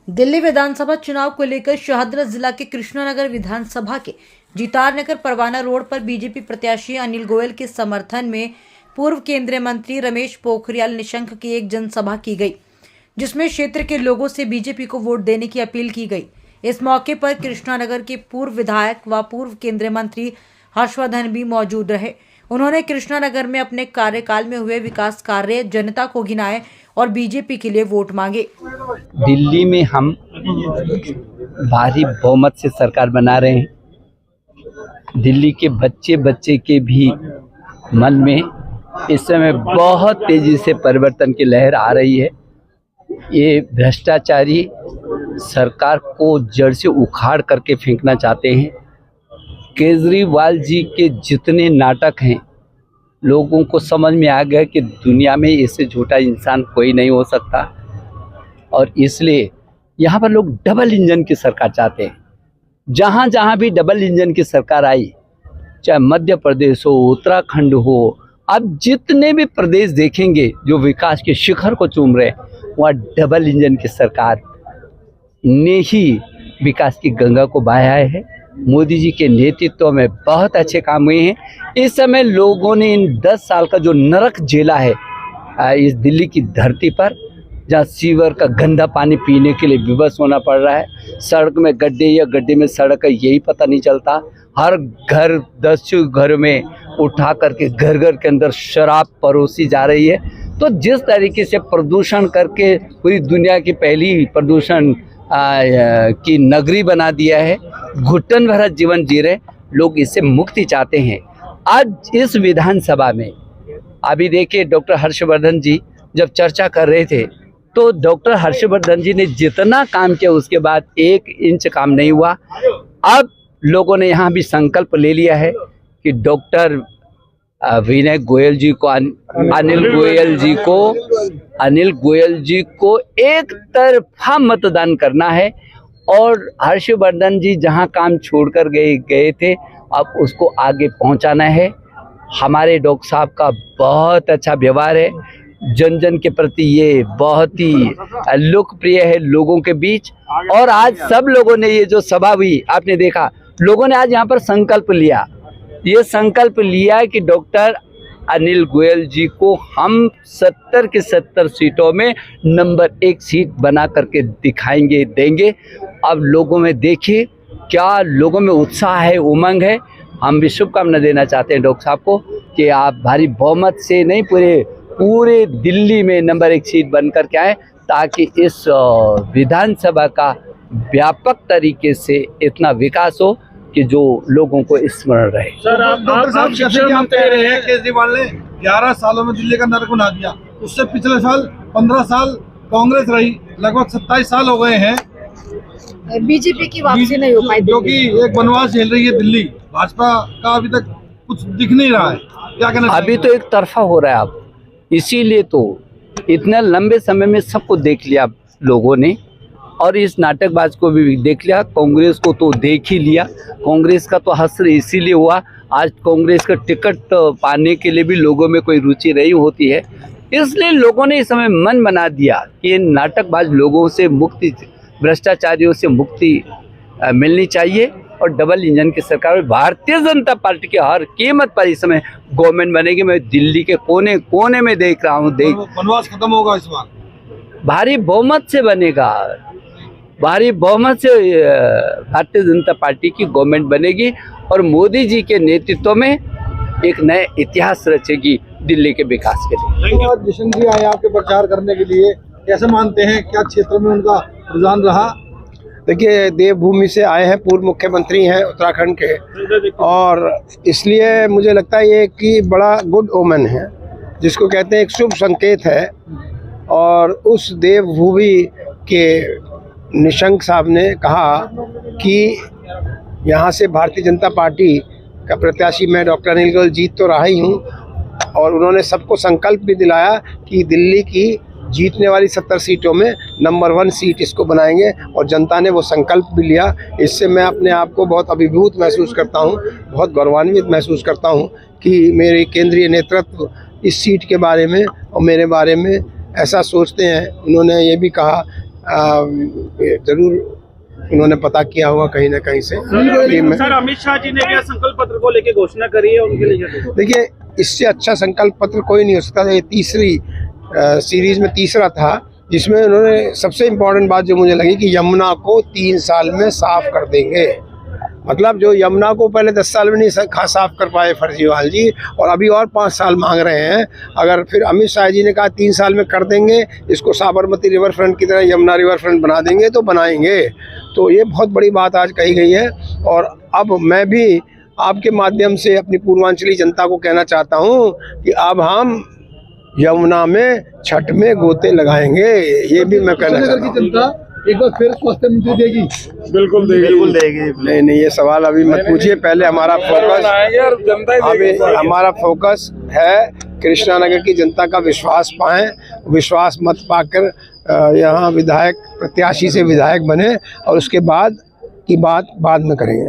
दिल्ली विधानसभा चुनाव को लेकर शाहदरा जिला के कृष्णानगर विधानसभा के जीतार नगर परवाना रोड पर बीजेपी प्रत्याशी अनिल गोयल के समर्थन में पूर्व केंद्रीय मंत्री रमेश पोखरियाल निशंक की एक जनसभा की गई, जिसमें क्षेत्र के लोगों से बीजेपी को वोट देने की अपील की गई। इस मौके पर कृष्णानगर के पूर्व विधायक व पूर्व केंद्रीय मंत्री हर्षवर्धन भी मौजूद रहे। उन्होंने कृष्णानगर में अपने कार्यकाल में हुए विकास कार्य जनता को गिनाए और बीजेपी के लिए वोट मांगे। दिल्ली में हम भारी बहुमत से सरकार बना रहे हैं। दिल्ली के बच्चे बच्चे के भी मन में इस समय बहुत तेजी से परिवर्तन की लहर आ रही है। ये भ्रष्टाचारी सरकार को जड़ से उखाड़ करके फेंकना चाहते हैं। केजरीवाल जी के जितने नाटक हैं, लोगों को समझ में आ गया कि दुनिया में इससे झूठा इंसान कोई नहीं हो सकता, और इसलिए यहाँ पर लोग डबल इंजन की सरकार चाहते हैं। जहाँ जहाँ भी डबल इंजन की सरकार आई, चाहे मध्य प्रदेश हो, उत्तराखंड हो, अब जितने भी प्रदेश देखेंगे जो विकास के शिखर को चूम रहे, वहाँ डबल इंजन की सरकार ने ही विकास की गंगा को बहाया है। मोदी जी के नेतृत्व में बहुत अच्छे काम हुए हैं। इस समय लोगों ने इन 10 साल का जो नरक झेला है इस दिल्ली की धरती पर, जहाँ सीवर का गंदा पानी पीने के लिए विवश होना पड़ रहा है, सड़क में गड्ढे या गड्ढे में सड़क है यही पता नहीं चलता, हर घर 10 घर में उठा करके घर घर के अंदर शराब परोसी जा रही है। तो जिस तरीके से प्रदूषण करके पूरी दुनिया की पहली प्रदूषण की नगरी बना दिया है, घुटन भरा जीवन जी रहे लोग, इससे मुक्ति चाहते हैं। आज इस विधानसभा में अभी देखिए, डॉक्टर हर्षवर्धन जी जब चर्चा कर रहे थे तो डॉक्टर हर्षवर्धन जी ने जितना काम किया उसके बाद 1 इंच काम नहीं हुआ। अब लोगों ने यहाँ भी संकल्प ले लिया है कि डॉक्टर विनय गोयल जी को, अनिल गोयल जी को एक तरफा मतदान करना है, और हर्षवर्धन जी जहां काम छोड़कर गए थे अब उसको आगे पहुंचाना है। हमारे डॉक्टर साहब का बहुत अच्छा व्यवहार है, जन जन के प्रति ये बहुत ही लोकप्रिय है लोगों के बीच। और आज सब लोगों ने, ये जो सभा हुई आपने देखा, लोगों ने आज यहाँ पर संकल्प लिया, ये संकल्प लिया कि डॉक्टर अनिल गोयल जी को हम 70 के 70 सीटों में नंबर 1 सीट बना करके दिखाएंगे, देंगे। अब लोगों में देखिए क्या लोगों में उत्साह है, उमंग है। हम भी शुभकामना देना चाहते हैं डॉक्टर साहब को कि आप भारी बहुमत से नहीं, पूरे दिल्ली में नंबर 1 सीट बन कर के आए, ताकि इस विधानसभा का व्यापक तरीके से इतना विकास हो कि जो लोगों को स्मरण रहे। सर, आप शिक्षा मंत्री रहे हैं। केजरीवाल ने 11 सालों में दिल्ली का नरक बना दिया। उससे पिछले साल 15 साल कांग्रेस रही, लगभग 27 साल हो गए हैं। बीजेपी की वापसी नहीं हो पाई, जो कि एक वनवास झेल रही है दिल्ली। भाजपा का अभी तक कुछ दिख नहीं रहा है, क्या कहना? अभी तो एक तरफा हो रहा है। अब इसीलिए तो इतने लंबे समय में सबको देख लिया लोगों ने, और इस नाटकबाज को भी देख लिया, कांग्रेस को तो देख ही लिया। कांग्रेस का तो हश्र इसीलिए हुआ, आज कांग्रेस का टिकट पाने के लिए भी लोगों में कोई रुचि नहीं होती है। इसलिए लोगों ने इस समय मन बना दिया कि इन नाटकबाज लोगों से मुक्ति, भ्रष्टाचारियों से मुक्ति मिलनी चाहिए, और डबल इंजन की सरकार, भारतीय जनता पार्टी की हर कीमत पर इस समय गवर्नमेंट बनेगी। मैं दिल्ली के कोने कोने में देख रहा हूँ, वनवास खत्म होगा इस बार, भारी बहुमत से बनेगा, भारी बहुमत से भारतीय जनता पार्टी की गवर्नमेंट बनेगी, और मोदी जी के नेतृत्व में एक नए इतिहास रचेगी दिल्ली के विकास के लिए। निशंक जी आए आपके प्रचार करने के लिए, कैसे मानते हैं, क्या क्षेत्र में उनका रुझान रहा? देखिए, देवभूमि से आए हैं, पूर्व मुख्यमंत्री हैं उत्तराखंड के, और इसलिए मुझे लगता है ये कि बड़ा गुड ओमेन है, जिसको कहते हैं एक शुभ संकेत है। और उस देवभूमि के निशंक साहब ने कहा कि यहाँ से भारतीय जनता पार्टी का प्रत्याशी मैं डॉक्टर अनिल गोयल जीत तो रहा ही हूँ, और उन्होंने सबको संकल्प भी दिलाया कि दिल्ली की जीतने वाली 70 सीटों में नंबर 1 सीट इसको बनाएंगे, और जनता ने वो संकल्प भी लिया। इससे मैं अपने आप को बहुत अभिभूत महसूस करता हूँ, बहुत गौरवान्वित महसूस करता हूँ कि मेरे केंद्रीय नेतृत्व इस सीट के बारे में और मेरे बारे में ऐसा सोचते हैं। उन्होंने ये भी कहा जरूर उन्होंने पता किया होगा कहीं ना कहीं से। सर, अमित शाह जी ने भी संकल्प पत्र को लेकर घोषणा करी है, उनके लिए देखिए, इससे अच्छा संकल्प पत्र कोई नहीं हो सकता। ये तीसरी सीरीज में तीसरा था, जिसमें उन्होंने सबसे इम्पोर्टेंट बात जो मुझे लगी कि यमुना को 3 साल में साफ कर देंगे। मतलब जो यमुना को पहले 10 साल में नहीं साफ कर पाए फर्जीवाल जी, और अभी और 5 साल मांग रहे हैं। अगर फिर अमित शाह जी ने कहा 3 साल में कर देंगे, इसको साबरमती रिवर फ्रंट की तरह यमुना रिवर फ्रंट बना देंगे, तो बनाएंगे। तो ये बहुत बड़ी बात आज कही गई है। और अब मैं भी आपके माध्यम से अपनी पूर्वांचली जनता को कहना चाहता हूँ कि अब हम यमुना में छठ में गोते लगाएंगे। ये भी मैं कहना चाहता हूँ। जनता एक बार फिर स्वास्थ्य मंत्री देगी? बिल्कुल देगी। नहीं, ये सवाल अभी मत पूछिए। पहले हमारा फोकस है कृष्णानगर की जनता का विश्वास पाएं। विश्वास मत पाकर यहाँ विधायक प्रत्याशी से विधायक बने, और उसके बाद की बात बाद में करेंगे।